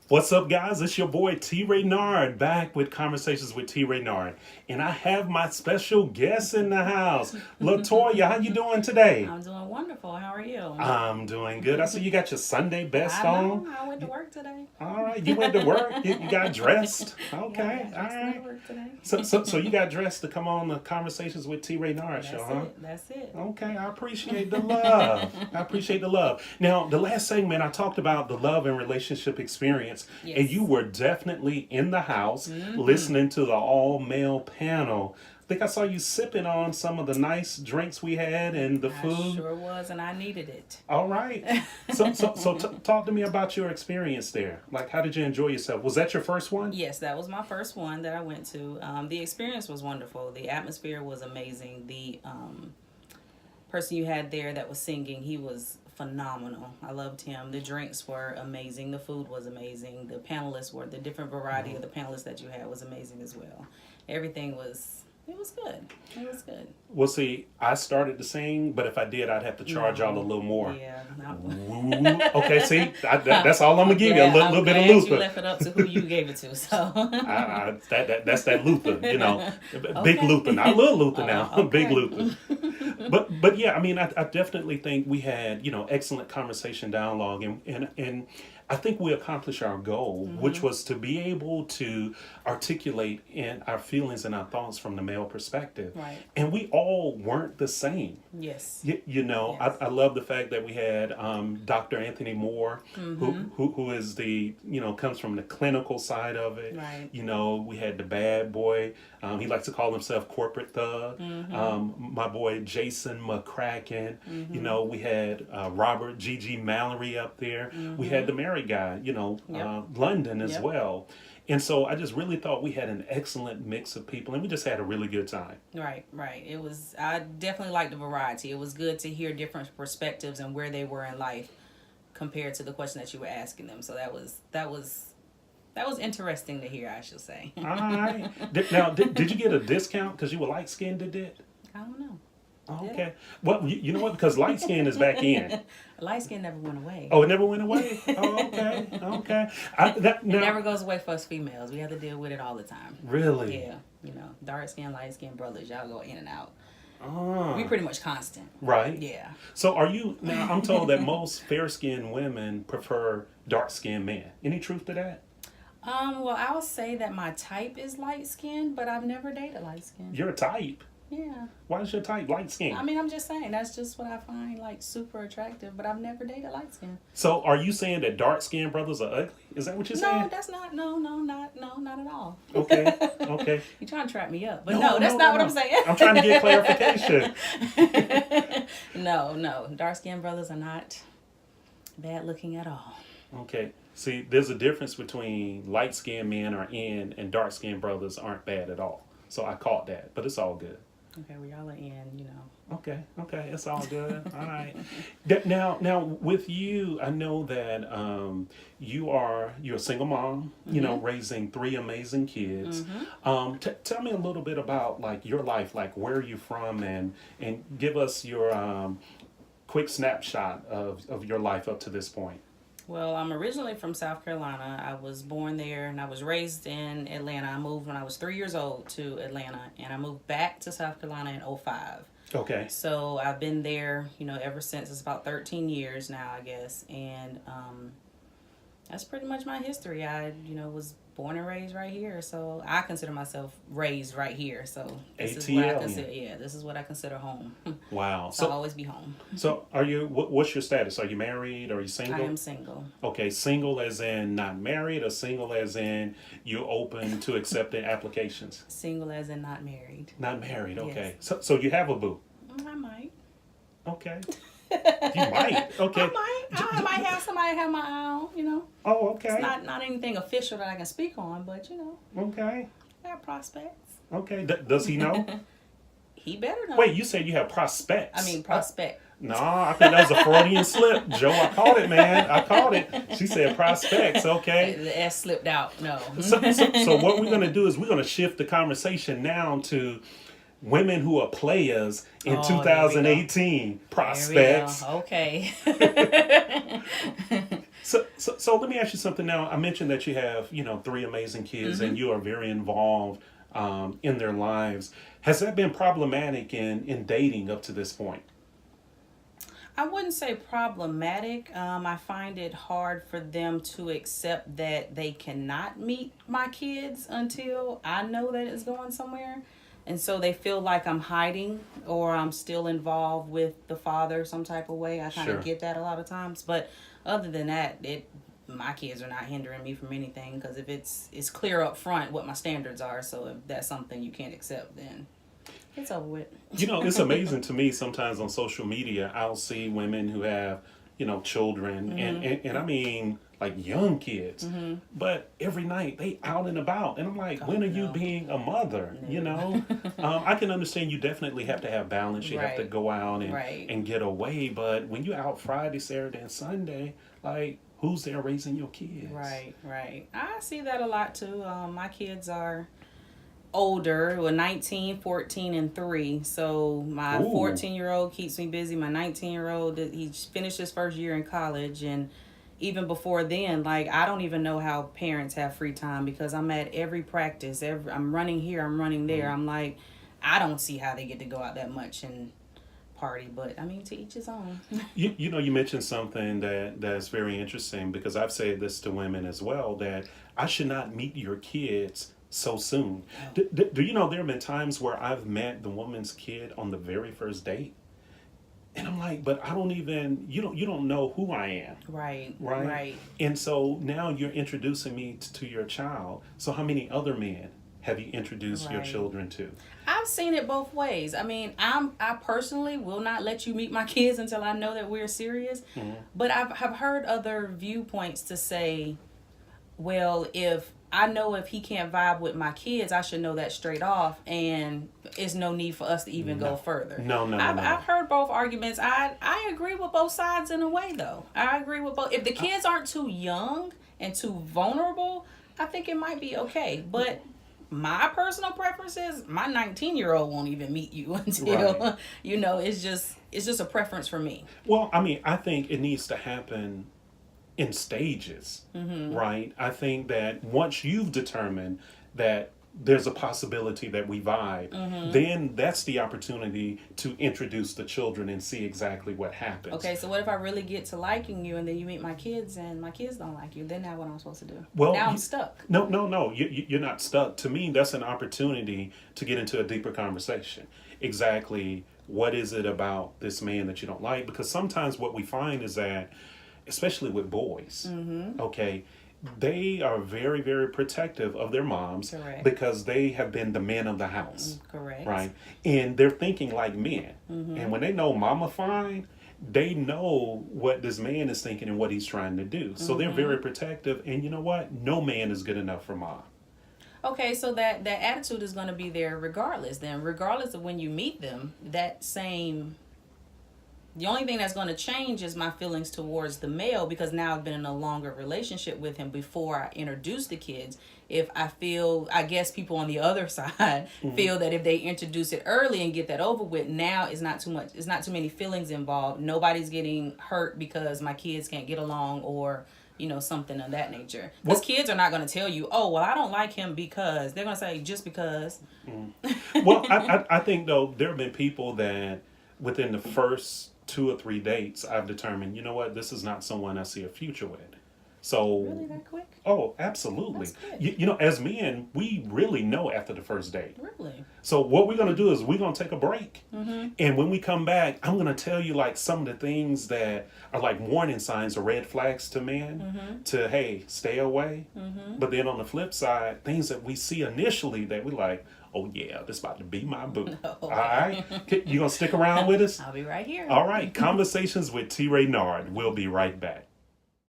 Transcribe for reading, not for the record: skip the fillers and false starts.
What's up, guys? It's your boy TRaynard back with Conversations with TRaynard, and I have my special guest in the house, Latoya. How you doing today? I'm doing wonderful. How are you? I'm doing good. I see you got your Sunday best I know. on. I went to work today. All right, you went to work. You got dressed. Yeah, I Okay, got all dressed to right. work today. So you got dressed to come on the Conversations with T. Raynard show, That's huh? it. That's it. Okay, I appreciate the love. I appreciate the love. Now, the last segment, I talked about the love and relationship experience, and you Yes. were definitely in the house listening to the all male panel. I think I saw you sipping on some of the nice drinks we had and the I food. sure was, and I needed it. All right. Talk to me about your experience there. Like, how did you enjoy yourself? Was that your first one? Yes, that was my first one that I went to. The experience was wonderful. The atmosphere was amazing. The person you had there that was singing, he was phenomenal. I loved him. The drinks were amazing. The food was amazing. The panelists were, the different variety of the panelists that you had was amazing as well. Everything was, it was good. It was good. Well, see, I started to sing, but if I did, I'd have to charge y'all a little more. Yeah. Ooh, okay, see, that's all I'm gonna give you, a Yeah, little, I'm little bit of glad you Luther. left it up to who you gave it to. So That's that Luther, big Okay. Luther. I love Luther now, big okay. Luther. But yeah, I mean, I definitely think we had excellent conversation dialogue, and I think we accomplished our goal, which was to be able to articulate in our feelings and our thoughts from the male perspective. Right. And we all weren't the same. Yes. I, Yes. I love the fact that we had Dr. Anthony Moore, who is the, comes from the clinical side of it. Right. We had the bad boy. He likes to call himself corporate thug. My boy Jason McCracken. We had Robert G.G. Mallory up there. We had the married guy, London as Yep. well. And so I just really thought we had an excellent mix of people, and we just had a really good time. Right, right. It was, I definitely liked the variety. It was good to hear different perspectives and where they were in life compared to the question that you were asking them. So that was interesting to hear, I should say. All right. Did you get a discount because you were light skinned? Did? I don't know. Oh, Yeah. okay. Well, you know what? Because light skin is back in. Light skin never went away. Oh, it never went away. Oh, okay. Okay. It never goes away for us females. We have to deal with it all the time. Really? Yeah. Dark skin, light skin brothers, y'all go in and out. Oh. We pretty much constant. Right. Yeah. So are you now? I'm told that most fair skinned women prefer dark skinned men. Any truth to that? Well, I would say that my type is light skin, but I've never dated light skin. You're a type. Yeah. Why is your type light skin? I mean, I'm just saying that's just what I find like super attractive, but I've never dated light skin. So are you saying that dark skinned brothers are ugly? Is that what you're No, saying? that's not. Not at all. Okay. Okay. You're trying to trap me up, but no, that's not what I'm saying. I'm trying to get clarification. No, dark skinned brothers are not bad looking at all. Okay. See, there's a difference between light skinned men are in and dark skinned brothers aren't bad at all. So I caught that, but it's all good. Okay, well y'all are in. Okay, it's all good. All right. Now, with you, I know that you're a single mom. Raising three amazing kids. Tell me a little bit about like your life, like where are you from, and give us your quick snapshot of your life up to this point. Well, I'm originally from South Carolina. I was born there and I was raised in Atlanta. I moved when I was 3 years old to Atlanta, and I moved back to South Carolina in '05. Okay. So I've been there, ever since. It's about 13 years now, I guess. And that's pretty much my history. I, was born and raised right here. So I consider myself raised right here. So this is what I ATL. consider, this is what I consider home. Wow. So I'll always be home. So are you? What's your status? Are you married? Are you single? I am single. Okay, single as in not married, or single as in you're open to accepting applications? Single as in not married. Not married, okay. Yes. So you have a boo? I might. Okay. You might. Okay. I might have somebody have my eye on, Oh, okay. It's not anything official that I can speak on, but, Okay. I have prospects. Okay. Does he know? He better know. Wait, you said you have prospects? I mean, prospect. No, I think that was a Freudian slip. Joe, I caught it, man. I caught it. She said prospects, okay? The S slipped out. No. So what we're going to do is we're going to shift the conversation now to women who are players in Oh, 2018 prospects. There we go. Okay. So let me ask you something now. I mentioned that you have, 3 amazing kids and you are very involved in their lives. Has that been problematic in dating up to this point? I wouldn't say problematic. I find it hard for them to accept that they cannot meet my kids until I know that it's going somewhere. And so they feel like I'm hiding or I'm still involved with the father some type of way. I kind of get that a lot of times. But other than that, my kids are not hindering me from anything, because if it's clear up front what my standards are. So if that's something you can't accept, then it's over with. It's amazing to me sometimes on social media. I'll see women who have, children and I mean like young kids, but every night they out and about. And I'm like, when are you being a mother? I can understand you definitely have to have balance. You have to go out and get away. But when you're out Friday, Saturday, and Sunday, like, who's there raising your kids? Right. I see that a lot too. My kids are older, 19, 14, and 3. So my 14-year-old keeps me busy. My 19-year-old, he finished his first year in college. And even before then, like, I don't even know how parents have free time, because I'm at every practice. I'm running here, I'm running there. I'm like, I don't see how they get to go out that much and party. But I mean, to each his own. You mentioned something that's very interesting, because I've said this to women as well, that I should not meet your kids so soon. Do you know there have been times where I've met the woman's kid on the very first date? And I'm like, but I don't even, you don't know who I am. Right. And so now you're introducing me to your child. So how many other men have you introduced your children to? I've seen it both ways. I mean, I personally will not let you meet my kids until I know that we're serious. But I've heard other viewpoints to say, well, if he can't vibe with my kids, I should know that straight off, and it's no need for us to even go further. No. I've heard both arguments. I agree with both sides in a way, though. I agree with both. If the kids aren't too young and too vulnerable, I think it might be okay. But my personal preference is my 19-year-old won't even meet you until, it's just a preference for me. Well, I mean, I think it needs to happen in stages, right? I think that once you've determined that there's a possibility that we vibe, then that's the opportunity to introduce the children and see exactly what happens. Okay, so what if I really get to liking you and then you meet my kids and my kids don't like you? Then now what am I supposed to do? Well, now I'm stuck. No. You're not stuck. To me, that's an opportunity to get into a deeper conversation. Exactly what is it about this man that you don't like? Because sometimes what we find is that, especially with boys, okay, they are very, very protective of their moms. Because they have been the men of the house. Right? And they're thinking like men. And when they know mama fine, they know what this man is thinking and what he's trying to do. So they're very protective. And you know what? No man is good enough for mom. Okay, so that attitude is going to be there regardless. Then regardless of when you meet them, the only thing that's going to change is my feelings towards the male, because now I've been in a longer relationship with him before I introduce the kids. If I guess people on the other side feel that if they introduce it early and get that over with, now it's not too many feelings involved. Nobody's getting hurt because my kids can't get along or, something of that nature. Because kids are not going to tell you, oh, well, I don't like him because. They're going to say, just because. Well, I think, though, there have been people that within the first 2 or 3 dates, I've determined, you know what, this is not someone I see a future with. So really that quick? Oh, absolutely. As men, we really know after the first date. Really? So what we're going to do is we're going to take a break. And when we come back, I'm going to tell you like some of the things that are like warning signs or red flags to men to, hey, stay away. But then on the flip side, things that we see initially that we like, oh yeah, this about to be my boo. No. All right? You going to stick around with us? I'll be right here. All right. Conversations with TRaynard. We'll be right back.